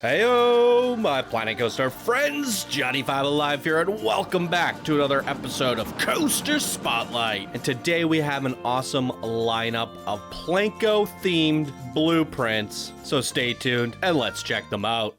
Heyo, my PlanCo Star friends, Johnny 5 Alive here, and welcome back to another episode of Coaster Spotlight. And today we have an awesome lineup of PlanCo themed blueprints, so stay tuned and let's check them out.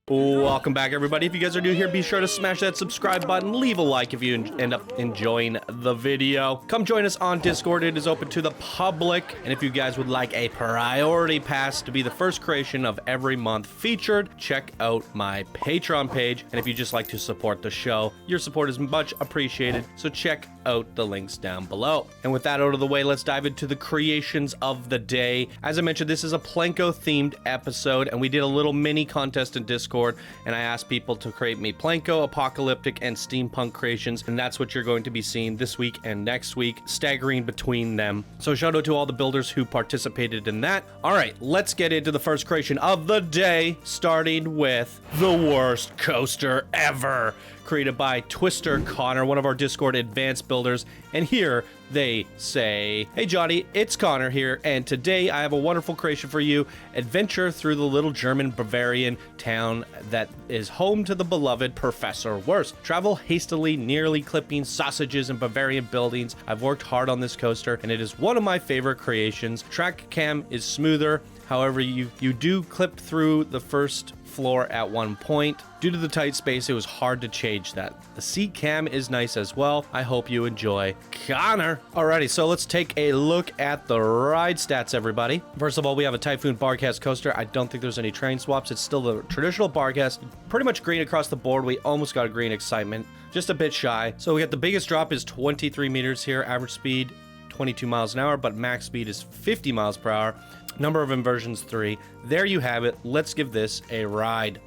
Welcome back, everybody. If you guys are new here, be sure to smash that subscribe button, leave a like if you end up enjoying the video. Come join us on Discord. It is open to the public. And if you guys would like a priority pass to be the first creation of every month featured, check out my Patreon page. And if you just like to support the show, your support is much appreciated. So check out the links down below. And with that out of the way, let's dive into the creations of the day. As I mentioned, this is a PlanCo themed episode, and we did a little mini contest in Discord, and I asked people to create me PlanCo, apocalyptic, and steampunk creations, and that's what you're going to be seeing this week and next week, staggering between them. So shout out to all the builders who participated in that. All right, let's get into the first creation of the day, starting with the worst coaster ever, created by Twister Connor, one of our Discord advanced builders. And here they say, "Hey Johnny, it's Connor here, and today I have a wonderful creation for you. Adventure through the little German Bavarian town that is home to the beloved Professor Wurst. Travel hastily, nearly clipping sausages and Bavarian buildings. I've worked hard on this coaster, and it is one of my favorite creations. Track cam is smoother. However, you do clip through the first floor at one point. Due to the tight space, it was hard to change that. The seat cam is nice as well. I hope you enjoy, Connor." Alrighty, so let's take a look at the ride stats, everybody. First of all, we have a Typhoon Barcast coaster. I don't think there's any train swaps. It's still the traditional Barcast. Pretty much green across the board. We almost got a green excitement, just a bit shy. So we got the biggest drop is 23 meters here. Average speed 22 miles an hour, but max speed is 50 miles per hour. Number of inversions 3. There you have it. Let's give this a ride.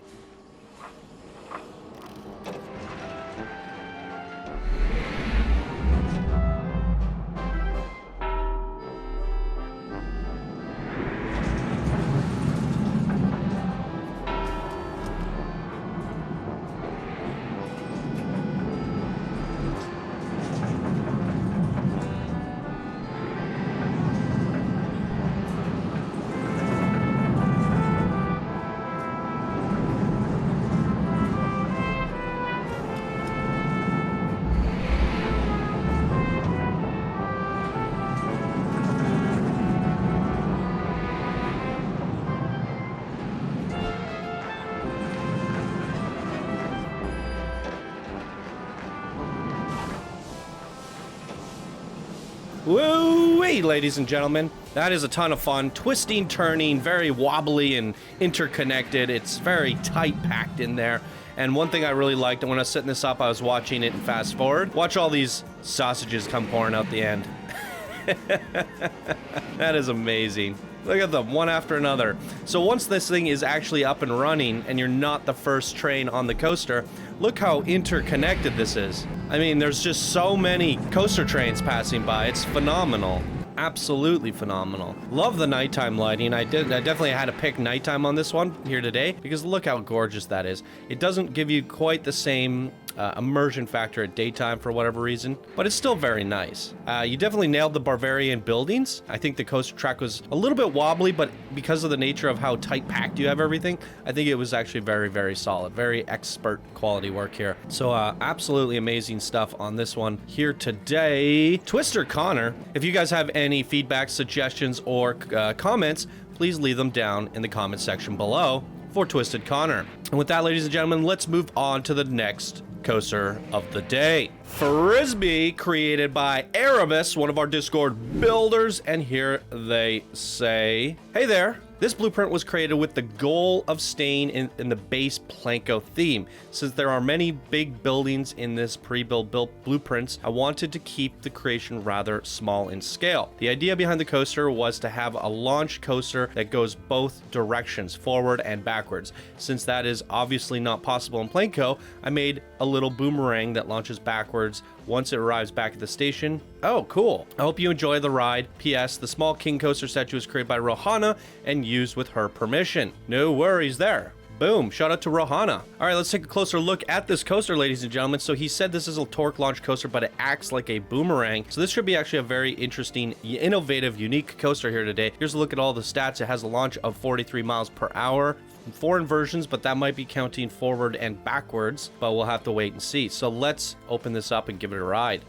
Woo-wee, ladies and gentlemen. That is a ton of fun. Twisting, turning, very wobbly and interconnected. It's very tight packed in there. And one thing I really liked, and when I was setting this up, I was watching it in fast forward. Watch all these sausages come pouring out the end. That is amazing. Look at them, one after another. So once this thing is actually up and running and you're not the first train on the coaster, look how interconnected this is. I mean, there's just so many coaster trains passing by. It's phenomenal. Absolutely phenomenal. Love the nighttime lighting. I definitely had to pick nighttime on this one here today because look how gorgeous that is. It doesn't give you quite the same immersion factor at daytime for whatever reason, but it's still very nice. You definitely nailed the Bavarian buildings. I think the coaster track was a little bit wobbly, but because of the nature of how tight packed you have everything, I think it was actually very, very solid. Very expert quality work here. So absolutely amazing stuff on this one here today. Twister Connor, if you guys have any feedback, suggestions, or comments, please leave them down in the comment section below for Twisted Connor. And with that, ladies and gentlemen, let's move on to the next coaster of the day. Frisbee, created by Erebus, one of our Discord builders, and here they say, "Hey there. This blueprint was created with the goal of staying in the base PlanCo theme. Since there are many big buildings in this pre-built blueprints, I wanted to keep the creation rather small in scale. The idea behind the coaster was to have a launch coaster that goes both directions, forward and backwards. Since that is obviously not possible in PlanCo, I made a little boomerang that launches backwards once it arrives back at the station. Oh, cool. I hope you enjoy the ride. P.S. The small king coaster statue was created by Rohana and used with her permission." No worries there. Boom. Shout out to Rohana. All right, let's take a closer look at this coaster, ladies and gentlemen. So he said this is a torque launch coaster, but it acts like a boomerang. So this should be actually a very interesting, innovative, unique coaster here today. Here's a look at all the stats. It has a launch of 43 miles per hour. 4 inversions, but that might be counting forward and backwards, but we'll have to wait and see. So let's open this up and give it a ride.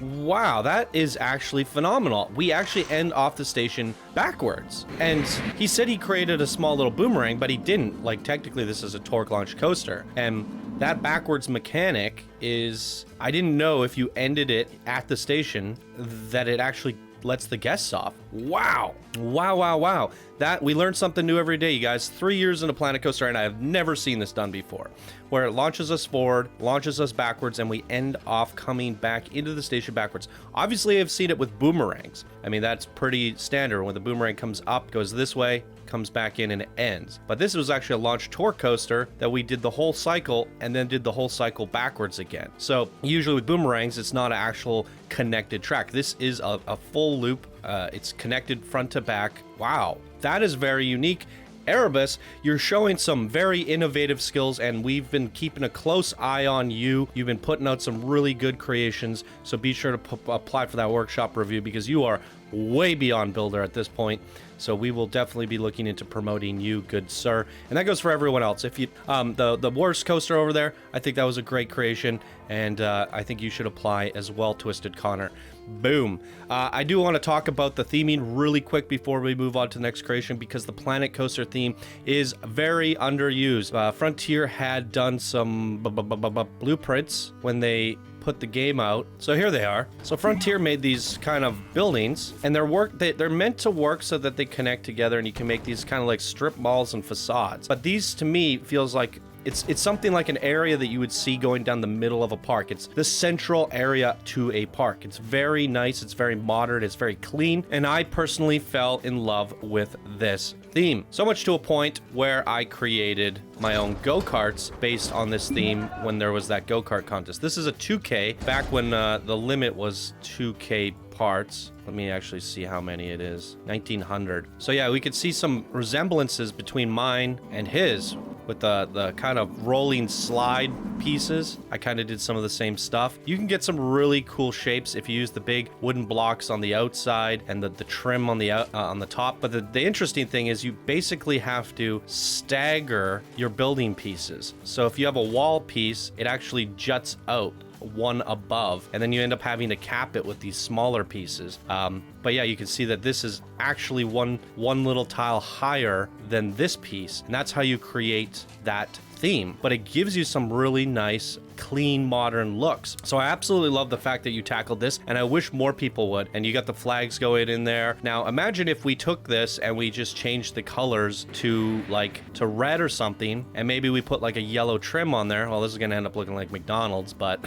Wow, that is actually phenomenal. We actually end off the station backwards. And he said he created a small little boomerang, but he didn't. Like, technically, this is a torque launch coaster. And that backwards mechanic is, I didn't know if you ended it at the station that it actually lets the guests off. Wow. Wow, wow, wow. That, we learn something new every day, you guys. 3 years in a PlanCo, and I have never seen this done before, where it launches us forward, launches us backwards, and we end off coming back into the station backwards. Obviously, I've seen it with boomerangs. I mean, that's pretty standard. When the boomerang comes up, goes this way, comes back in, and it ends. But this was actually a launch torque coaster that we did the whole cycle and then did the whole cycle backwards again. So usually with boomerangs, it's not an actual connected track. This is a full loop. It's connected front to back. Wow, that is very unique. Erebus, you're showing some very innovative skills, and we've been keeping a close eye on you. You've been putting out some really good creations, so be sure to apply for that workshop review, because you are way beyond builder at this point. So we will definitely be looking into promoting you, good sir. And that goes for everyone else. If you the Wurst Coaster over there, I think that was a great creation, and I think you should apply as well, Twisted Connor. Boom. I do want to talk about the theming really quick before we move on to the next creation, because the Planet Coaster theme is very underused. Frontier had done some blueprints when they put the game out. So here they are. So Frontier made these kind of buildings, and they're meant to work so that they connect together, and you can make these kind of like strip malls and facades. But these, to me, feels like it's something like an area that you would see going down the middle of a park. It's the central area to a park. It's very nice, it's very modern, it's very clean, and I personally fell in love with this theme. So much to a point where I created my own go-karts based on this theme when there was that go-kart contest. This is a 2K, back when the limit was 2K parts. Let me actually see how many it is. 1900. So yeah, we could see some resemblances between mine and his, with the kind of rolling slide pieces. I kind of did some of the same stuff. You can get some really cool shapes if you use the big wooden blocks on the outside and the trim on the top. But the interesting thing is you basically have to stagger your building pieces. So if you have a wall piece, it actually juts out one above, and then you end up having to cap it with these smaller pieces. But yeah, you can see that this is actually one little tile higher than this piece, and that's how you create that theme. But it gives you some really nice, clean, modern looks. So I absolutely love the fact that you tackled this, and I wish more people would. And you got the flags going in there. Now imagine if we took this and we just changed the colors to red or something, and maybe we put like a yellow trim on there. Well, this is gonna end up looking like McDonald's, but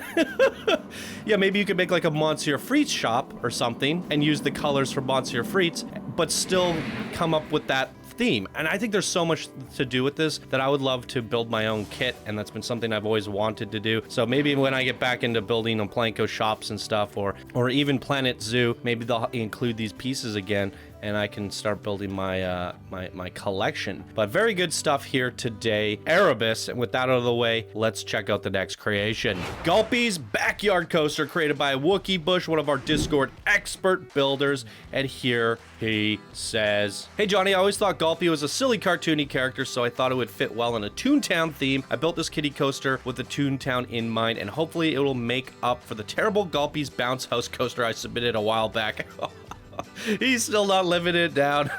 yeah, maybe you could make like a Monsieur Frites shop or something and use the colors for Monsieur Frites, but still come up with that theme. And I think there's so much to do with this that I would love to build my own kit, and that's been something I've always wanted to do. So maybe when I get back into building on PlanCo shops and stuff, or even Planet Zoo, maybe they'll include these pieces again, and I can start building my my collection. But very good stuff here today, Erebus. And with that out of the way, let's check out the next creation. Guplees Backyard Coaster, created by Wookie Bush, one of our Discord expert builders. And here he says, "Hey Johnny, I always thought Guplee was a silly cartoony character, so I thought it would fit well in a Toontown theme. I built this kitty coaster with the Toontown in mind, and hopefully it will make up for the terrible Guplees Bounce House coaster I submitted a while back." He's still not living it down.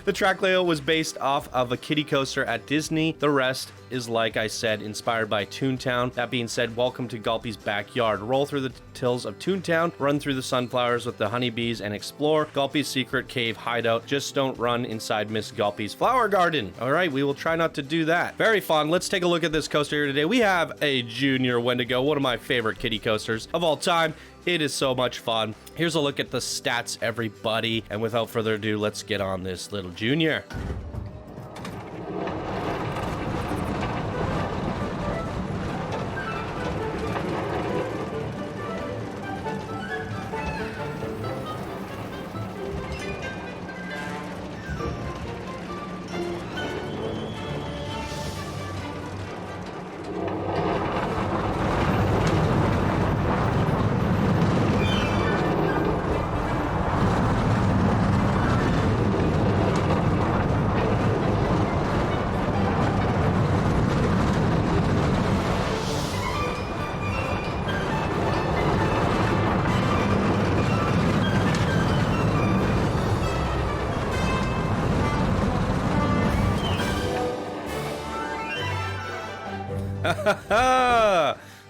The track layout was based off of a kiddie coaster at Disney. The rest is, like I said, inspired by Toontown. That being said, welcome to Guplees Backyard. Roll through the tills of Toontown, run through the sunflowers with the honeybees, and explore Guplee's secret cave hideout. Just don't run inside Miss Guplee's flower garden. All right, we will try not to do that. Very fun. Let's take a look at this coaster here today. We have a Junior Wendigo, one of my favorite kiddie coasters of all time. It is so much fun. Here's a look at the stats, everybody. And without further ado, let's get on this little Junior.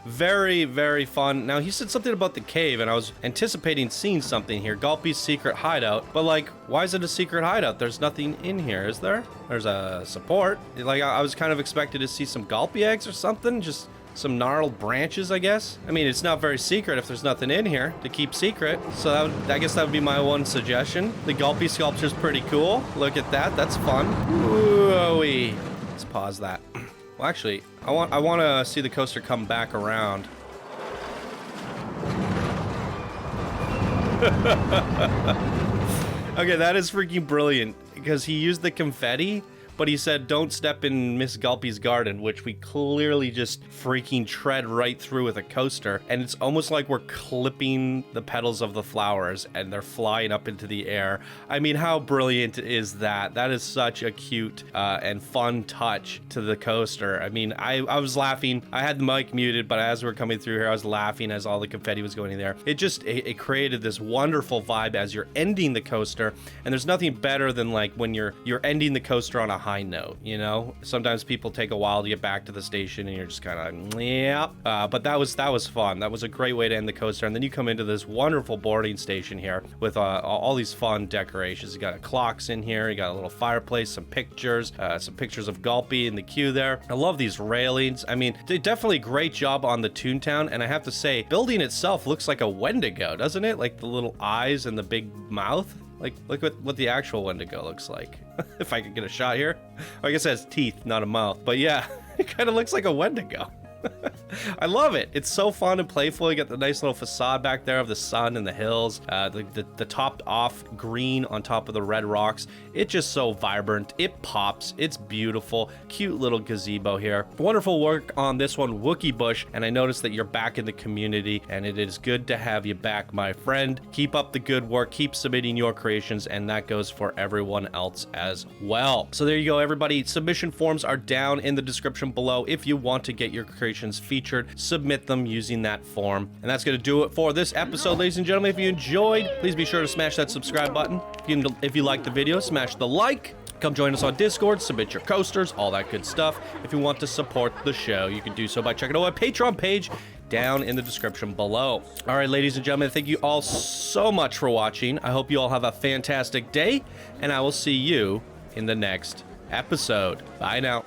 Very, very fun. Now, he said something about the cave, and I was anticipating seeing something here. Guplee's secret hideout. But, like, why is it a secret hideout? There's nothing in here, is there? There's a support. Like, I was kind of expected to see some Guplee eggs or something. Just some gnarled branches, I guess. I mean, it's not very secret if there's nothing in here to keep secret. So I guess that would be my one suggestion. The Guplee sculpture's pretty cool. Look at that. That's fun. Woo-wee. Let's pause that. Well, actually, I want to see the coaster come back around. Okay, that is freaking brilliant, because he used the confetti, but he said, "Don't step in Miss Guplee's garden," which we clearly just freaking tread right through with a coaster. And it's almost like we're clipping the petals of the flowers and they're flying up into the air. I mean, how brilliant is that? That is such a cute and fun touch to the coaster. I mean, I was laughing. I had the mic muted, but as we were coming through here, I was laughing as all the confetti was going in there. It created this wonderful vibe as you're ending the coaster. And there's nothing better than like when you're ending the coaster on a high note, you know? Sometimes people take a while to get back to the station and you're just kind of, yeah. But that was fun. That was a great way to end the coaster. And then you come into this wonderful boarding station here with all these fun decorations. You got clocks in here. You got a little fireplace, some pictures of Guplee in the queue there. I love these railings. I mean, definitely great job on the Toontown. And I have to say, building itself looks like a Wendigo, doesn't it? Like the little eyes and the big mouth. Like, look at what the actual Wendigo looks like. If I could get a shot here. I guess it has teeth, not a mouth. But yeah, it kind of looks like a Wendigo. I love it. It's so fun and playful. You got the nice little facade back there of the sun and the hills, the topped off green on top of the red rocks. It's just so vibrant. It pops. It's beautiful. Cute little gazebo here. Wonderful work on this one, Wookie Bush. And I noticed that you're back in the community, and it is good to have you back, my friend. Keep up the good work. Keep submitting your creations, and that goes for everyone else as well. So there you go, everybody. Submission forms are down in the description below. If you want to get your creations featured, submit them using that form. And that's going to do it for this episode, ladies and gentlemen. If you enjoyed, please be sure to smash that subscribe button. If you liked the video, smash the like. Come join us on Discord, submit your coasters, all that good stuff. If you want to support the show, you can do so by checking out our Patreon page down in the description below. All right, ladies and gentlemen, thank you all so much for watching. I hope you all have a fantastic day, and I will see you in the next episode. Bye now.